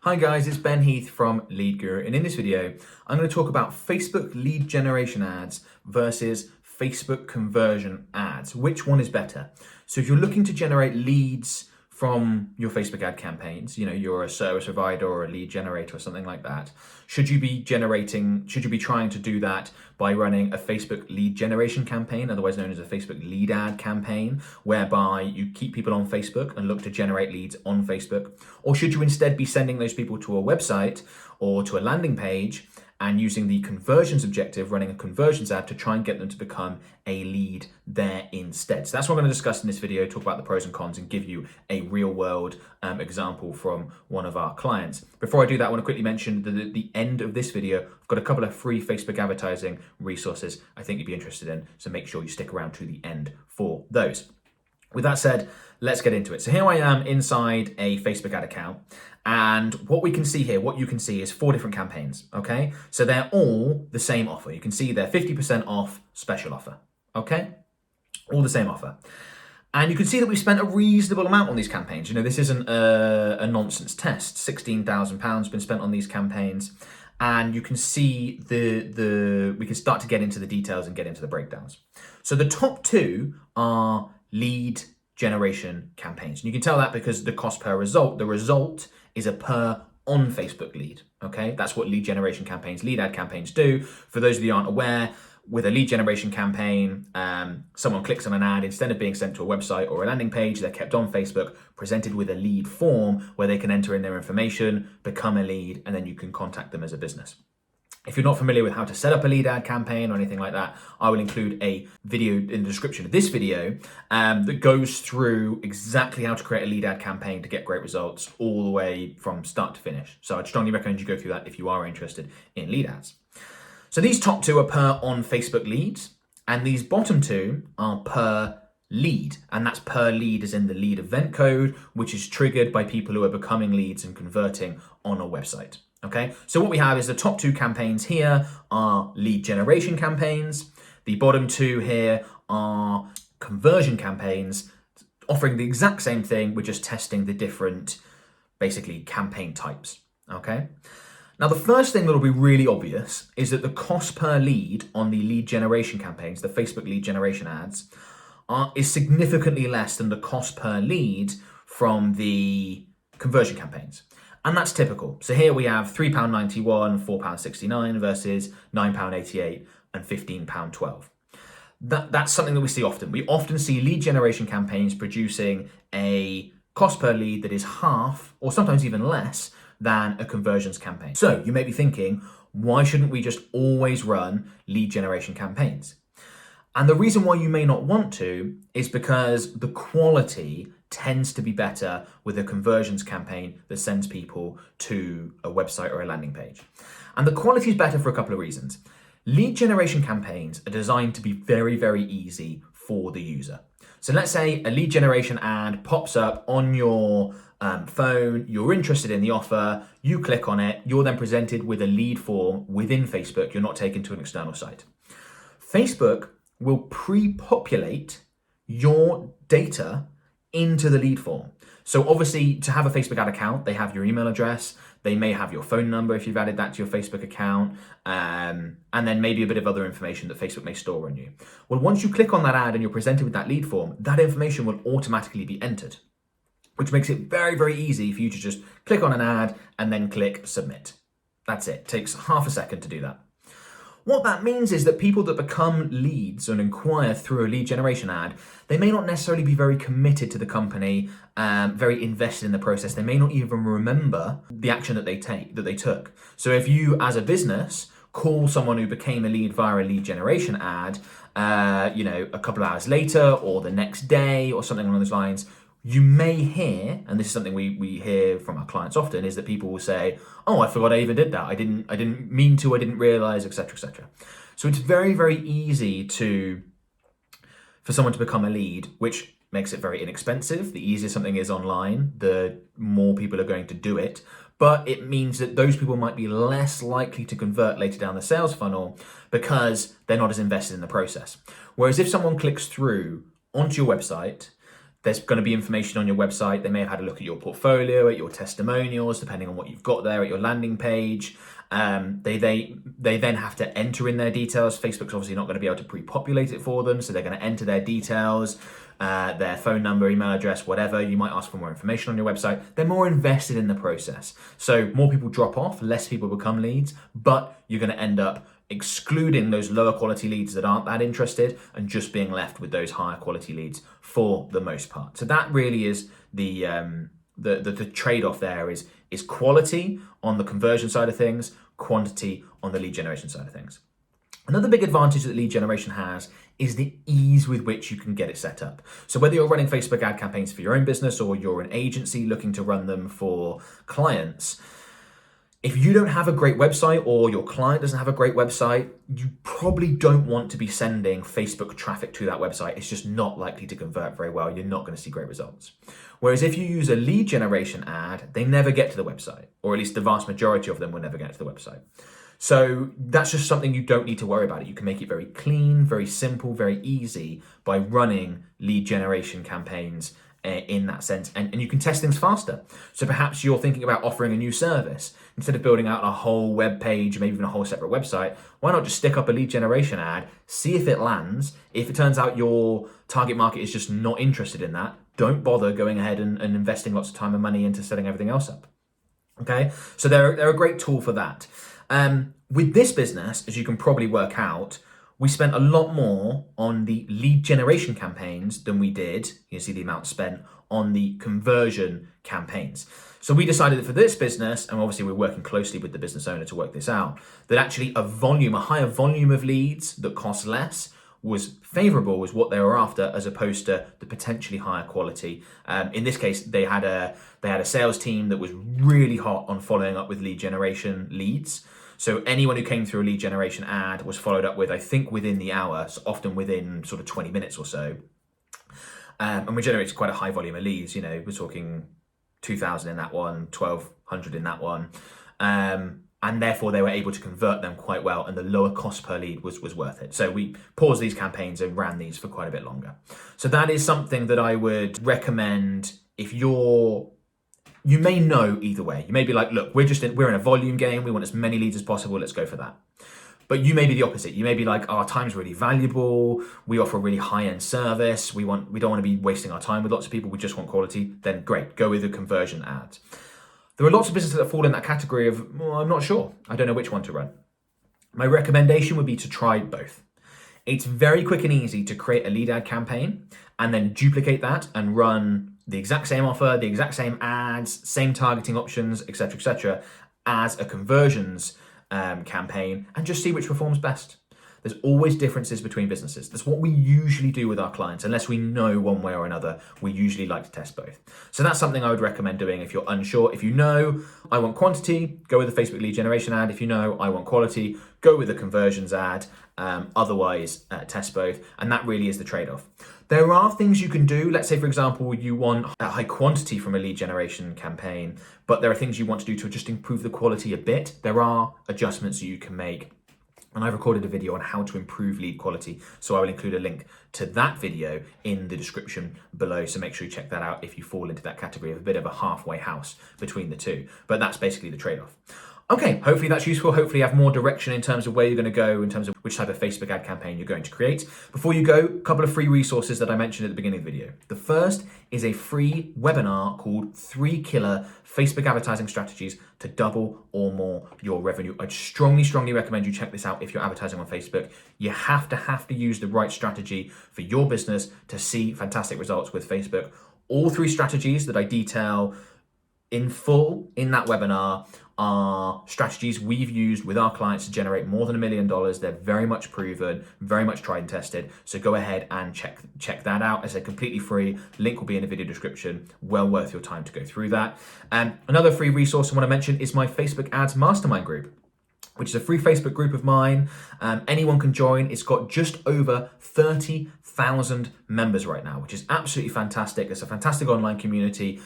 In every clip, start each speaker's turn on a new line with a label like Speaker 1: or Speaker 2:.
Speaker 1: Hi guys, it's Ben Heath from Lead Guru, and in this video, I'm going to talk about Facebook lead generation ads versus Facebook conversion ads. Which one is better? So if you're looking to generate leads from your Facebook ad campaigns, you're a service provider or a lead generator or something like that, should you be trying to do that by running a Facebook lead generation campaign, otherwise known as a Facebook lead ad campaign, whereby you keep people on Facebook and look to generate leads on Facebook? Or should you instead be sending those people to a website or to a landing page and using the conversions objective, running a conversions ad to try and get them to become a lead there instead? So that's what I'm going to discuss in this video, talk about the pros and cons and give you a real world example from one of our clients. Before I do that, I want to quickly mention that at the end of this video, I've got a couple of free Facebook advertising resources I think you'd be interested in. So make sure you stick around to the end for those. With that said, let's get into it. So here I am inside a Facebook ad account, and what you can see is 4 different campaigns, okay? So they're all the same offer. You can see they're 50% off special offer, okay? All the same offer. And you can see that we've spent a reasonable amount on these campaigns. This isn't a nonsense test. £16,000 been spent on these campaigns. And you can see we can start to get into the details and get into the breakdowns. So the top 2 are lead generation campaigns. And you can tell that because the cost per result, the result is a per on Facebook lead, okay? That's what lead generation campaigns, lead ad campaigns do. For those of you who aren't aware, with a lead generation campaign, someone clicks on an ad, instead of being sent to a website or a landing page, they're kept on Facebook, presented with a lead form where they can enter in their information, become a lead, and then you can contact them as a business. If you're not familiar with how to set up a lead ad campaign or anything like that, I will include a video in the description of this video that goes through exactly how to create a lead ad campaign to get great results all the way from start to finish. So I'd strongly recommend you go through that if you are interested in lead ads. So these top 2 are per on Facebook leads, and these bottom 2 are per lead, and that's per lead as in the lead event code, which is triggered by people who are becoming leads and converting on a website. Okay, so what we have is the top 2 campaigns here are lead generation campaigns. The bottom 2 here are conversion campaigns, offering the exact same thing. We're just testing the different, basically, campaign types. Okay. Now, the first thing that will be really obvious is that the cost per lead on the lead generation campaigns, the Facebook lead generation ads, is significantly less than the cost per lead from the conversion campaigns. And that's typical. So here we have £3.91, £4.69 versus £9.88 and £15.12. That's something that we see often. We often see lead generation campaigns producing a cost per lead that is half or sometimes even less than a conversions campaign. So you may be thinking, why shouldn't we just always run lead generation campaigns? And the reason why you may not want to is because the quality tends to be better with a conversions campaign that sends people to a website or a landing page. And the quality is better for a couple of reasons. Lead generation campaigns are designed to be very, very easy for the user. So let's say a lead generation ad pops up on your phone, you're interested in the offer, you click on it, you're then presented with a lead form within Facebook, you're not taken to an external site. Facebook will pre-populate your data into the lead form. So obviously, to have a Facebook ad account, they have your email address, they may have your phone number if you've added that to your Facebook account, and then maybe a bit of other information that Facebook may store on you. Well, once you click on that ad and you're presented with that lead form, that information will automatically be entered, which makes it very, very easy for you to just click on an ad and then click submit. That's it. It takes half a second to do that. What that means is that people that become leads and inquire through a lead generation ad, they may not necessarily be very committed to the company, very invested in the process. They may not even remember the action that they took. So if you, as a business, call someone who became a lead via a lead generation ad, a couple of hours later or the next day or something along those lines, you may hear, and this is something we hear from our clients often, is that people will say, "Oh, I forgot I even did that. I didn't mean to. I didn't realize, etc., etc." So it's very, very easy for someone to become a lead, which makes it very inexpensive. The easier something is online, the more people are going to do it. But it means that those people might be less likely to convert later down the sales funnel because they're not as invested in the process. Whereas if someone clicks through onto your website, There's going to be information on your website. They may have had a look at your portfolio, at your testimonials, depending on what you've got there, at your landing page. They then have to enter in their details. Facebook's obviously not going to be able to pre-populate it for them, so they're going to enter their details, their phone number, email address, whatever. You might ask for more information on your website. They're more invested in the process. So more people drop off, less people become leads, but you're going to end up excluding those lower quality leads that aren't that interested and just being left with those higher quality leads for the most part. So that really is the trade-off there is quality on the conversion side of things, quantity on the lead generation side of things. Another big advantage that lead generation has is the ease with which you can get it set up. So whether you're running Facebook ad campaigns for your own business or you're an agency looking to run them for clients, if you don't have a great website or your client doesn't have a great website, you probably don't want to be sending Facebook traffic to that website. It's just not likely to convert very well. You're not going to see great results. Whereas if you use a lead generation ad, they never get to the website, or at least the vast majority of them will never get to the website. So that's just something you don't need to worry about. You can make it very clean, very simple, very easy by running lead generation campaigns in that sense, and you can test things faster. So perhaps you're thinking about offering a new service. Instead of building out a whole web page, maybe even a whole separate website, why not just stick up a lead generation ad, see if it lands. If it turns out your target market is just not interested in that, don't bother going ahead and investing lots of time and money into setting everything else up. Okay, so they're a great tool for that. With this business, as you can probably work out, we spent a lot more on the lead generation campaigns than we did, you can see the amount spent, on the conversion campaigns. So we decided that for this business, and obviously we're working closely with the business owner to work this out, that actually a higher volume of leads that cost less was favorable, was what they were after, as opposed to the potentially higher quality. In this case, they had a sales team that was really hot on following up with lead generation leads. So anyone who came through a lead generation ad was followed up with, I think, within the hour, so often within sort of 20 minutes or so. And we generated quite a high volume of leads. You know, we're talking 2,000 in that one, 1,200 in that one. And therefore they were able to convert them quite well, and the lower cost per lead was worth it. So we paused these campaigns and ran these for quite a bit longer. So that is something that I would recommend if you may know either way. You may be like, look, we're in a volume game. We want as many leads as possible. Let's go for that. But you may be the opposite. You may be like, our time's really valuable. We offer a really high-end service. We don't want to be wasting our time with lots of people. We just want quality. Then great, go with a conversion ad. There are lots of businesses that fall in that category of, well, I'm not sure. I don't know which one to run. My recommendation would be to try both. It's very quick and easy to create a lead ad campaign and then duplicate that and run the exact same offer, the exact same ads, same targeting options, etc., as a conversions campaign, and just see which performs best. There's always differences between businesses. That's what we usually do with our clients. Unless we know one way or another, we usually like to test both. So that's something I would recommend doing if you're unsure. If you know, I want quantity, go with a Facebook lead generation ad. If you know, I want quality, go with a conversions ad. Otherwise, test both. And that really is the trade-off. There are things you can do. Let's say, for example, you want a high quantity from a lead generation campaign, but there are things you want to do to just improve the quality a bit. There are adjustments you can make. And I've recorded a video on how to improve lead quality. So I will include a link to that video in the description below. So make sure you check that out if you fall into that category of a bit of a halfway house between the two. But that's basically the trade-off. Okay, hopefully that's useful. Hopefully you have more direction in terms of where you're going to go, in terms of which type of Facebook ad campaign you're going to create. Before you go, a couple of free resources that I mentioned at the beginning of the video. The first is a free webinar called 3 Killer Facebook Advertising Strategies to Double or More Your Revenue. I'd strongly recommend you check this out if you're advertising on Facebook. You have to use the right strategy for your business to see fantastic results with Facebook. All 3 strategies that I detail in full in that webinar are strategies we've used with our clients to generate more than $1 million. They're very much proven, very much tried and tested. So go ahead and check that out. As I said, completely free. Link will be in the video description. Well worth your time to go through that. Another free resource I want to mention is my Facebook Ads Mastermind group, which is a free Facebook group of mine. Anyone can join. It's got just over 30,000 members right now, which is absolutely fantastic. It's a fantastic online community.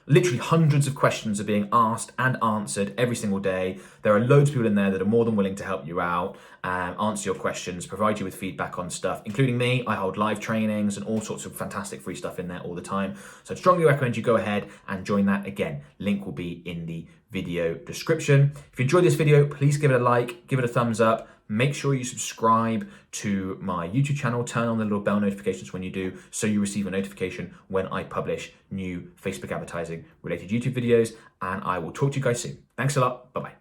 Speaker 1: literally hundreds of questions are being asked and answered every single day. There are loads of people in there that are more than willing to help you out, answer your questions, provide you with feedback on stuff, including me. I hold live trainings and all sorts of fantastic free stuff in there all the time. So I'd strongly recommend you go ahead and join that. Again, link will be in the video description. If you enjoyed this video, please give it a like, give it a thumbs up. Make sure you subscribe to my YouTube channel, turn on the little bell notifications when you do, so you receive a notification when I publish new Facebook advertising related YouTube videos, and I will talk to you guys soon. Thanks a lot. Bye-bye.